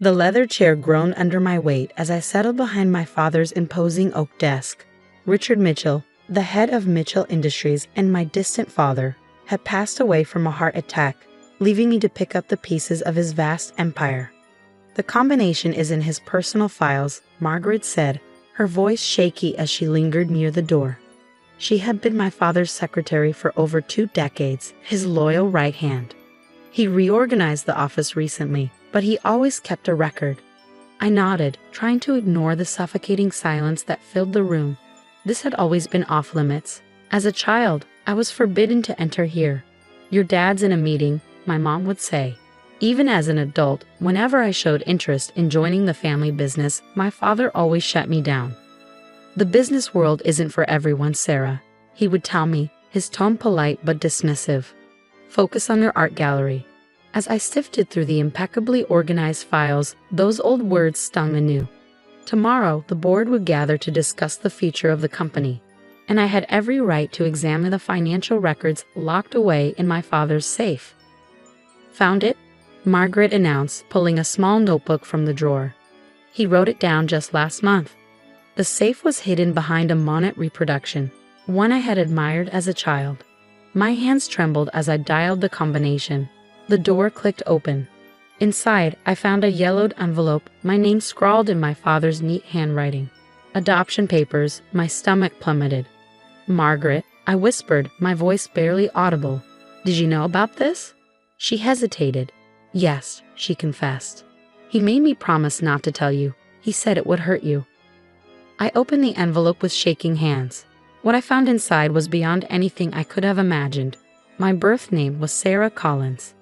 The leather chair groaned under my weight as I settled behind my father's imposing oak desk. Richard Mitchell, the head of Mitchell Industries and my distant father, had passed away from a heart attack, leaving me to pick up the pieces of his vast empire. "The combination is in his personal files," Margaret said, her voice shaky as she lingered near the door. She had been my father's secretary for over 2 decades, his loyal right hand. He reorganized the office recently, but he always kept a record. I nodded, trying to ignore the suffocating silence that filled the room. This had always been off limits. As a child, I was forbidden to enter here. "Your dad's in a meeting," my mom would say. Even as an adult, whenever I showed interest in joining the family business, my father always shut me down. "The business world isn't for everyone, Sarah," he would tell me, his tone polite but dismissive. "Focus on your art gallery." As I sifted through the impeccably organized files, those old words stung anew. Tomorrow, the board would gather to discuss the future of the company, and I had every right to examine the financial records locked away in my father's safe. "Found it?" Margaret announced, pulling a small notebook from the drawer. "He wrote it down just last month." The safe was hidden behind a Monet reproduction, one I had admired as a child. My hands trembled as I dialed the combination. The door clicked open. Inside, I found a yellowed envelope, my name scrawled in my father's neat handwriting. "Adoption papers." My stomach plummeted. "Margaret," I whispered, my voice barely audible. "Did you know about this?" She hesitated. "Yes," she confessed. "He made me promise not to tell you. He said it would hurt you." I opened the envelope with shaking hands. What I found inside was beyond anything I could have imagined. My birth name was Sarah Collins.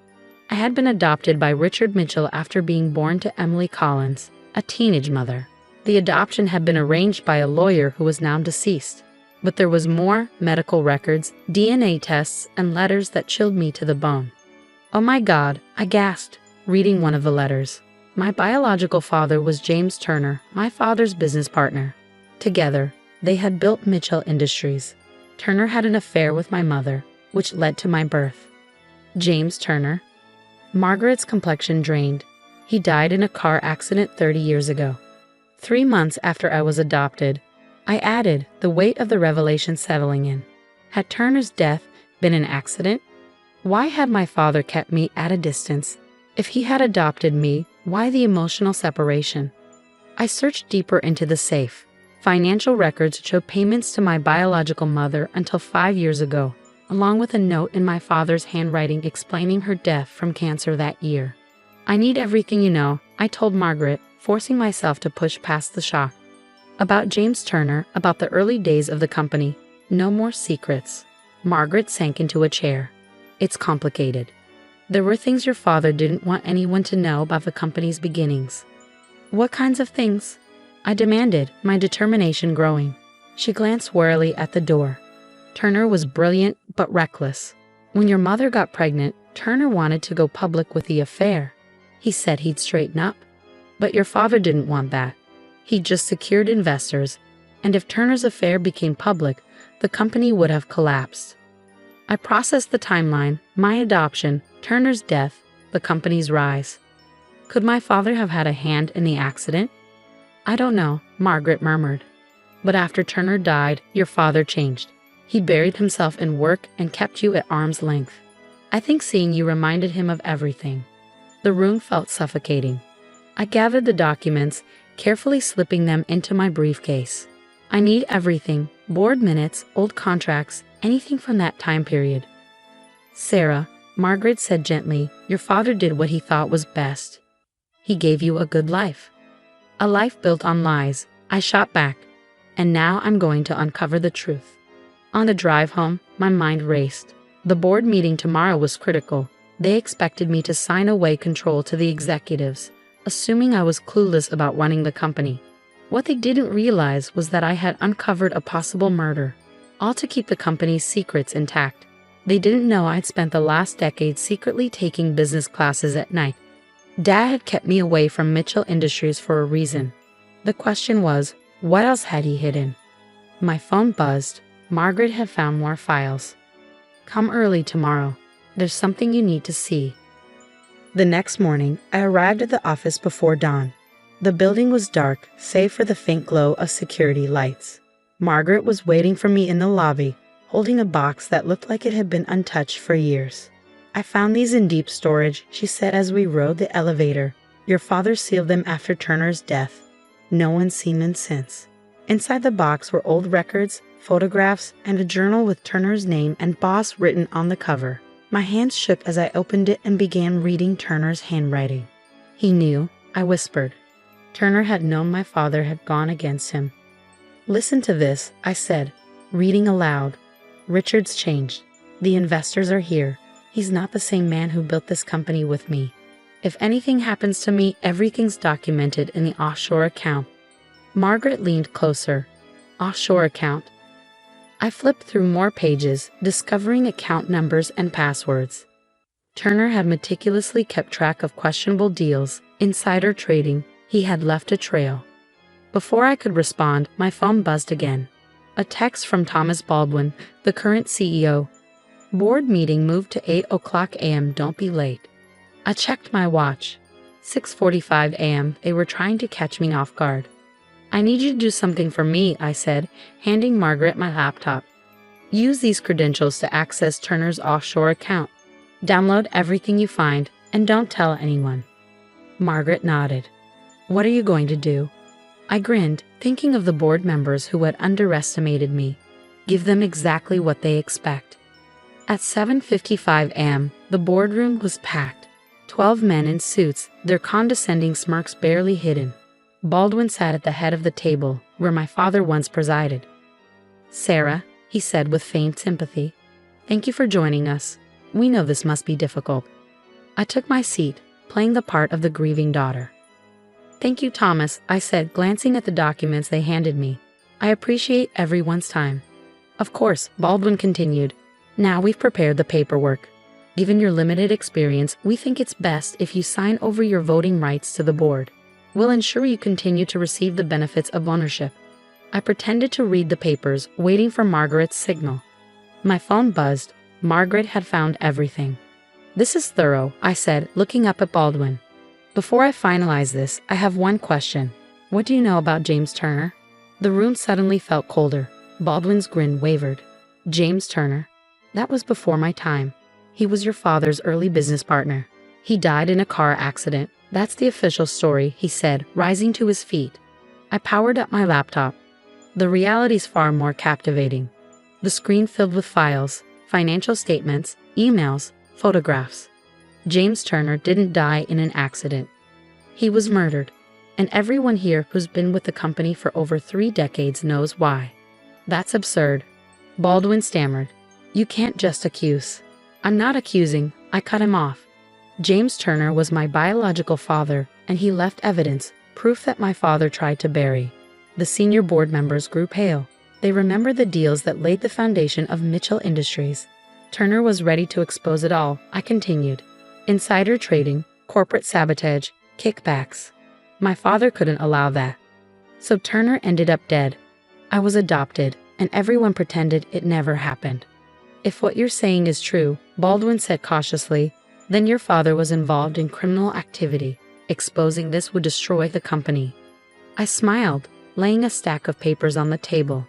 I had been adopted by Richard Mitchell after being born to Emily Collins, a teenage mother. The adoption had been arranged by a lawyer who was now deceased. But there was more: medical records, DNA tests, and letters that chilled me to the bone. "Oh my God," I gasped, reading one of the letters. My biological father was James Turner, my father's business partner. Together, they had built Mitchell Industries. Turner had an affair with my mother, which led to my birth. James Turner. Margaret's complexion drained. He died in a car accident 30 years ago. 3 months after I was adopted, I added, the weight of the revelation settling in. Had Turner's death been an accident? Why had my father kept me at a distance? If he had adopted me, why the emotional separation? I searched deeper into the safe. Financial records showed payments to my biological mother until 5 years ago, along with a note in my father's handwriting explaining her death from cancer that year. "I need everything you know," I told Margaret, forcing myself to push past the shock. "About James Turner, about the early days of the company. No more secrets." Margaret sank into a chair. "It's complicated. There were things your father didn't want anyone to know about the company's beginnings." "What kinds of things?" I demanded, my determination growing. She glanced warily at the door. "Turner was brilliant but reckless. When your mother got pregnant, Turner wanted to go public with the affair. He said he'd straighten up. But your father didn't want that. He just secured investors, and if Turner's affair became public, the company would have collapsed." I processed the timeline: my adoption, Turner's death, the company's rise. Could my father have had a hand in the accident? "I don't know," Margaret murmured. "But after Turner died, your father changed. He buried himself in work and kept you at arm's length. I think seeing you reminded him of everything." The room felt suffocating. I gathered the documents, carefully slipping them into my briefcase. "I need everything: board minutes, old contracts, anything from that time period." "Sarah," Margaret said gently, "your father did what he thought was best. He gave you a good life." "A life built on lies," I shot back. "And now I'm going to uncover the truth." On the drive home, my mind raced. The board meeting tomorrow was critical. They expected me to sign away control to the executives, assuming I was clueless about running the company. What they didn't realize was that I had uncovered a possible murder, all to keep the company's secrets intact. They didn't know I'd spent the last decade secretly taking business classes at night. Dad had kept me away from Mitchell Industries for a reason. The question was, what else had he hidden? My phone buzzed. Margaret had found more files. "Come early tomorrow. There's something you need to see." The next morning, I arrived at the office before dawn. The building was dark, save for the faint glow of security lights. Margaret was waiting for me in the lobby, holding a box that looked like it had been untouched for years. "I found these in deep storage," she said as we rode the elevator. "Your father sealed them after Turner's death. No one's seen them since." Inside the box were old records, photographs, and a journal with Turner's name and boss written on the cover. My hands shook as I opened it and began reading Turner's handwriting. "He knew," I whispered. Turner had known my father had gone against him. "Listen to this," I said, reading aloud. "Richard's changed. The investors are here. He's not the same man who built this company with me. If anything happens to me, everything's documented in the offshore account." Margaret leaned closer. "Offshore account?" I flipped through more pages, discovering account numbers and passwords. Turner had meticulously kept track of questionable deals, insider trading. He had left a trail. Before I could respond, my phone buzzed again. A text from Thomas Baldwin, the current CEO. "Board meeting moved to 8 a.m. Don't be late." I checked my watch. 6:45 a.m. They were trying to catch me off guard. "I need you to do something for me," I said, handing Margaret my laptop. "Use these credentials to access Turner's offshore account. Download everything you find, and don't tell anyone." Margaret nodded. "What are you going to do?" I grinned, thinking of the board members who had underestimated me. Give them exactly what they expect. At 7:55 a.m., the boardroom was packed. 12 men in suits, their condescending smirks barely hidden. Baldwin sat at the head of the table, where my father once presided. "Sarah," he said with faint sympathy, "thank you for joining us. We know this must be difficult." I took my seat, playing the part of the grieving daughter. "Thank you, Thomas," I said, glancing at the documents they handed me. "I appreciate everyone's time." "Of course," Baldwin continued. "Now we've prepared the paperwork. Given your limited experience, we think it's best if you sign over your voting rights to the board. We'll ensure you continue to receive the benefits of ownership." I pretended to read the papers, waiting for Margaret's signal. My phone buzzed. Margaret had found everything. "This is thorough," I said, looking up at Baldwin. "Before I finalize this, I have one question. What do you know about James Turner?" The room suddenly felt colder. Baldwin's grin wavered. "James Turner? That was before my time. He was your father's early business partner. He died in a car accident. That's the official story," he said, rising to his feet. I powered up my laptop. The reality's far more captivating. The screen filled with files, financial statements, emails, photographs. James Turner didn't die in an accident. He was murdered. And everyone here who's been with the company for over 3 decades knows why. "That's absurd," Baldwin stammered. "You can't just accuse." "I'm not accusing," I cut him off. "James Turner was my biological father, and he left evidence, proof that my father tried to bury." The senior board members grew pale. They remembered the deals that laid the foundation of Mitchell Industries. Turner was ready to expose it all, I continued. Insider trading, corporate sabotage, kickbacks. My father couldn't allow that. So Turner ended up dead. I was adopted, and everyone pretended it never happened. "If what you're saying is true," Baldwin said cautiously, "then your father was involved in criminal activity. Exposing this would destroy the company." I smiled, laying a stack of papers on the table.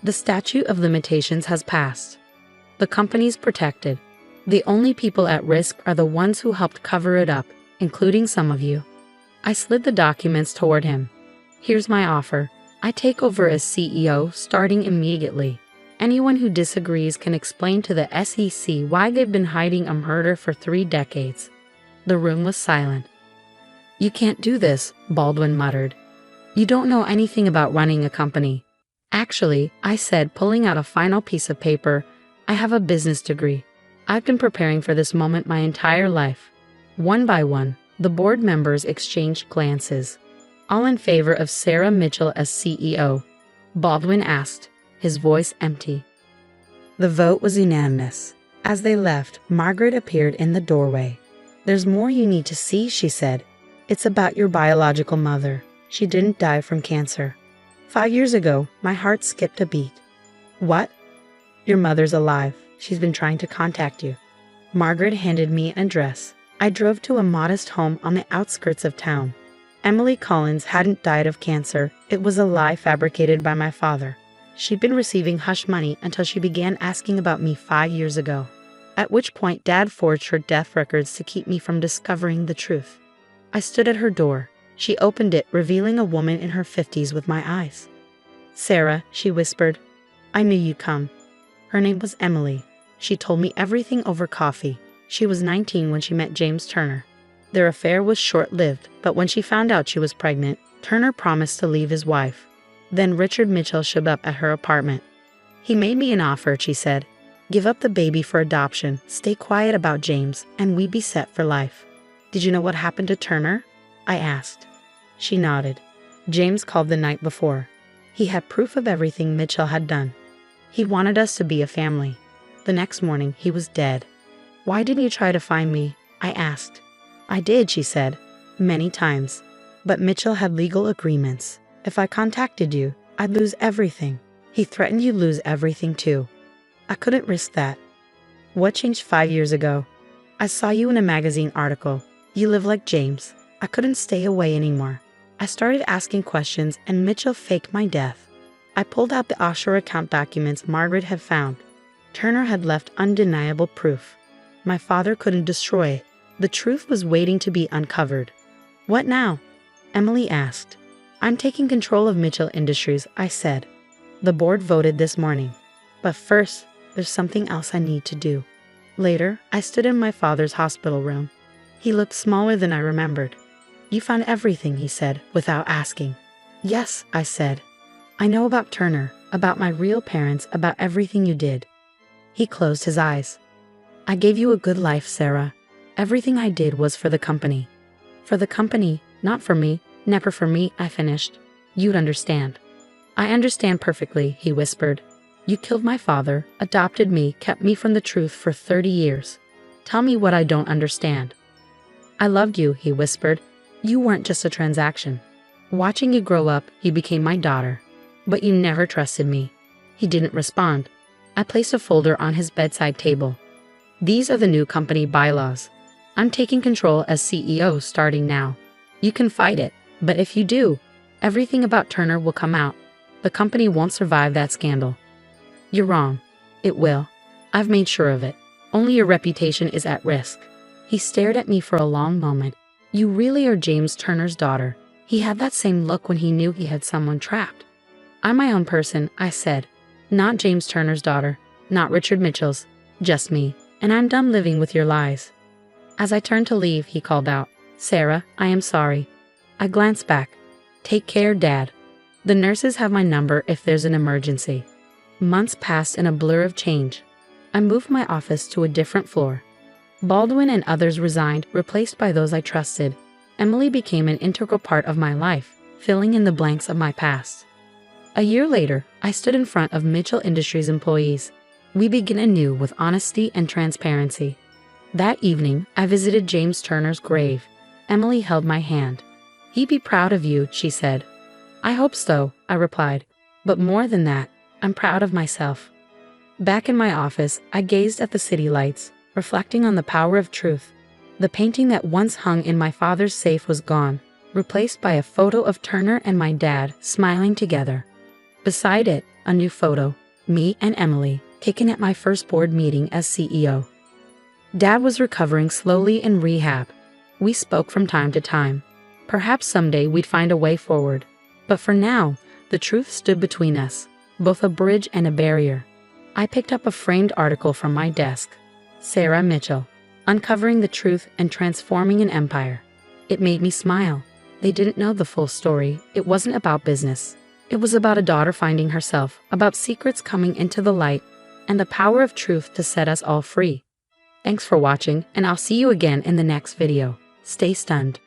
"The statute of limitations has passed. The company's protected. The only people at risk are the ones who helped cover it up, including some of you." I slid the documents toward him. "Here's my offer. I take over as CEO starting immediately. Anyone who disagrees can explain to the SEC why they've been hiding a murder for 3 decades. The room was silent. "You can't do this," Baldwin muttered. "You don't know anything about running a company." "Actually," I said, pulling out a final piece of paper, "I have a business degree. I've been preparing for this moment my entire life." One by one, the board members exchanged glances. "All in favor of Sarah Mitchell as CEO?" Baldwin asked, his voice empty. The vote was unanimous. As they left, Margaret appeared in the doorway. "There's more you need to see," she said. "It's about your biological mother. She didn't die from cancer. 5 years ago, my heart skipped a beat." "What?" "Your mother's alive. She's been trying to contact you." Margaret handed me an address. I drove to a modest home on the outskirts of town. Emily Collins hadn't died of cancer. It was a lie fabricated by my father. She'd been receiving hush money until she began asking about me 5 years ago, at which point Dad forged her death records to keep me from discovering the truth. I stood at her door. She opened it, revealing a woman in her 50s with my eyes. "Sarah," she whispered. "I knew you'd come." Her name was Emily. She told me everything over coffee. She was 19 when she met James Turner. Their affair was short-lived, but when she found out she was pregnant, Turner promised to leave his wife. Then Richard Mitchell showed up at her apartment. "He made me an offer," she said. "Give up the baby for adoption, stay quiet about James, and we'd be set for life." "Did you know what happened to Turner?" I asked. She nodded. "James called the night before. He had proof of everything Mitchell had done. He wanted us to be a family. The next morning, he was dead." "Why didn't you try to find me?" I asked. "I did," she said, "many times. But Mitchell had legal agreements. If I contacted you, I'd lose everything. He threatened you'd lose everything too. I couldn't risk that." "What changed 5 years ago?" "I saw you in a magazine article. You live like James. I couldn't stay away anymore. I started asking questions and Mitchell faked my death. I pulled out the offshore account documents Margaret had found. Turner had left undeniable proof. My father couldn't destroy it. The truth was waiting to be uncovered." "What now?" Emily asked. "I'm taking control of Mitchell Industries," I said. "The board voted this morning. But first, there's something else I need to do." Later, I stood in my father's hospital room. He looked smaller than I remembered. "You found everything," he said, without asking. "Yes," I said. "I know about Turner, about my real parents, about everything you did." He closed his eyes. "I gave you a good life, Sarah. Everything I did was for the company." "For the company, not for me, never for me," I finished. "You'd understand." "I understand perfectly," he whispered. "You killed my father, adopted me, kept me from the truth for 30 years. Tell me what I don't understand." "I loved you," he whispered. "You weren't just a transaction. Watching you grow up, you became my daughter. But you never trusted me." He didn't respond. I placed a folder on his bedside table. "These are the new company bylaws. I'm taking control as CEO starting now. You can fight it, but if you do, everything about Turner will come out. The company won't survive that scandal." "You're wrong. It will. I've made sure of it. Only your reputation is at risk." He stared at me for a long moment. "You really are James Turner's daughter." He had that same look when he knew he had someone trapped. "I'm my own person," I said. "Not James Turner's daughter, not Richard Mitchell's, just me, and I'm done living with your lies." As I turned to leave, he called out, "Sarah, I am sorry." I glanced back. "Take care, Dad. The nurses have my number if there's an emergency." Months passed in a blur of change. I moved my office to a different floor. Baldwin and others resigned, replaced by those I trusted. Emily became an integral part of my life, filling in the blanks of my past. A year later, I stood in front of Mitchell Industries employees. We began anew with honesty and transparency. That evening, I visited James Turner's grave. Emily held my hand. "He'd be proud of you," she said. "I hope so," I replied. "But more than that, I'm proud of myself." Back in my office, I gazed at the city lights, reflecting on the power of truth. The painting that once hung in my father's safe was gone, replaced by a photo of Turner and my dad smiling together. Beside it, a new photo, me and Emily, taken at my first board meeting as CEO. Dad was recovering slowly in rehab. We spoke from time to time. Perhaps someday we'd find a way forward. But for now, the truth stood between us, both a bridge and a barrier. I picked up a framed article from my desk. Sarah Mitchell, Uncovering the Truth and Transforming an Empire. It made me smile. They didn't know the full story. It wasn't about business. It was about a daughter finding herself, about secrets coming into the light, and the power of truth to set us all free. Thanks for watching, and I'll see you again in the next video. Stay stunned.